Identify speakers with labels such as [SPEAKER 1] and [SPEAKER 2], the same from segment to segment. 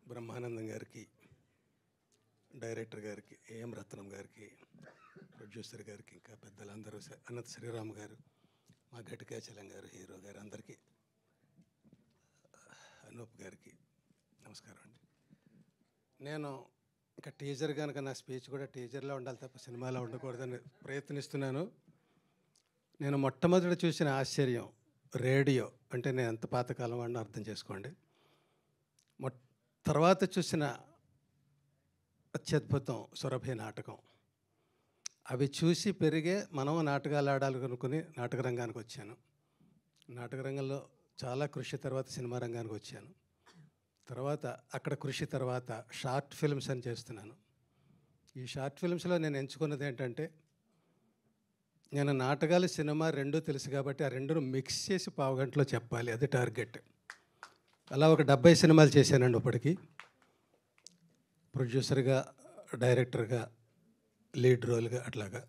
[SPEAKER 1] బ్రహ్మానందం గారికి, డైరెక్టర్ గారికి, ఏఎం రత్నం గారికి, ప్రొడ్యూసర్ గారికి, ఇంకా పెద్దలందరూ, అనంత శ్రీరామ్ గారు, మా ఘటికాచలం గారు, హీరో గారు, అందరికీ, అనూప్ గారికి నమస్కారం అండి. నేను ఇంకా టీజర్ కనుక నా స్పీచ్ కూడా టీజర్లో ఉండాలి తప్ప సినిమాలో ఉండకూడదని ప్రయత్నిస్తున్నాను. నేను మొట్టమొదట చూసిన ఆశ్చర్యం రేడియో అంటే నేను ఎంత పాతకాలం వాడిని అర్థం చేసుకోండి. తర్వాత చూసిన అత్యద్భుతం సురభి నాటకం. అవి చూసి పెరిగే మనం నాటకాలు ఆడాలనుకుని నాటక రంగానికి వచ్చాను. నాటక రంగంలో చాలా కృషి తర్వాత సినిమా రంగానికి వచ్చాను. తర్వాత అక్కడ కృషి తర్వాత షార్ట్ ఫిల్మ్స్ అని చేస్తున్నాను. ఈ షార్ట్ ఫిల్మ్స్లో నేను ఎంచుకున్నది ఏంటంటే, నేను నాటకాలు సినిమా రెండూ తెలుసు కాబట్టి ఆ రెండును మిక్స్ చేసి పావుగంటలో చెప్పాలి, అది టార్గెట్. అలా ఒక 70 సినిమాలు చేశానండి ఇప్పటికీ. ప్రొడ్యూసర్గా, డైరెక్టర్గా, లీడ్ రోల్గా అట్లాగా.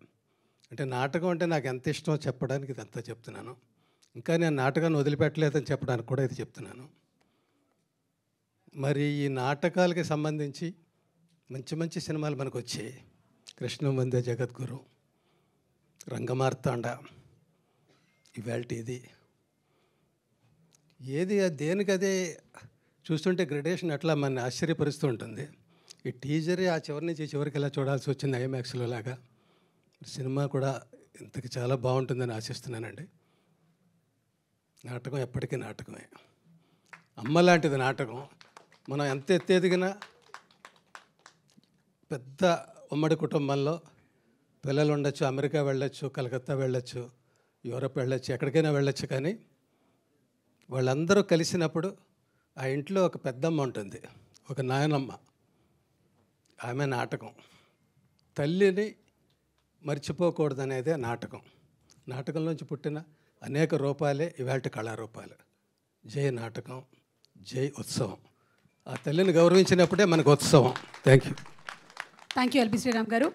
[SPEAKER 1] అంటే నాటకం అంటే నాకు ఎంత ఇష్టమో చెప్పడానికి ఇదంతా చెప్తున్నాను. ఇంకా నేను నాటకాన్ని వదిలిపెట్టలేదని చెప్పడానికి కూడా ఇది చెప్తున్నాను. మరి ఈ నాటకాలకి సంబంధించి మంచి మంచి సినిమాలు మనకు వచ్చాయి. కృష్ణం వందే జగద్గురు, రంగమార్తాండ, ఇవాల్టి ఇది. ఏది దేనికదే చూస్తుంటే గ్రెడేషన్ అట్లా మన ఆశ్చర్యపరుస్తూ ఉంటుంది. ఈ టీజరే ఆ చివరి నుంచి చివరికి ఎలా చూడాల్సి వచ్చింది ఐమాక్స్లో లాగా. సినిమా కూడా ఇంతకు చాలా బాగుంటుందని ఆశిస్తున్నానండి. నాటకం ఎప్పటికీ నాటకమే. అమ్మ లాంటిది నాటకం. మనం ఎంత ఎత్తేదిగినా పెద్ద ఉమ్మడి కుటుంబంలో పిల్లలు ఉండొచ్చు, అమెరికా వెళ్ళొచ్చు, కలకత్తా వెళ్ళొచ్చు, యూరప్ వెళ్ళొచ్చు, ఎక్కడికైనా వెళ్ళొచ్చు. కానీ వాళ్ళందరూ కలిసినప్పుడు ఆ ఇంట్లో ఒక పెద్దమ్మ ఉంటుంది, ఒక నాయనమ్మ. ఆమె నాటకం. తల్లిని మర్చిపోకూడదనేదే నాటకం. నాటకంలోంచి పుట్టిన అనేక రూపాలే ఇవాల్టి కళారూపాలు. జై నాటకం, జై ఉత్సవం. ఆ తల్లిని గౌరవించినప్పుడే మనకు ఉత్సవం. Thank you.
[SPEAKER 2] Thank you LB Sriram గారు.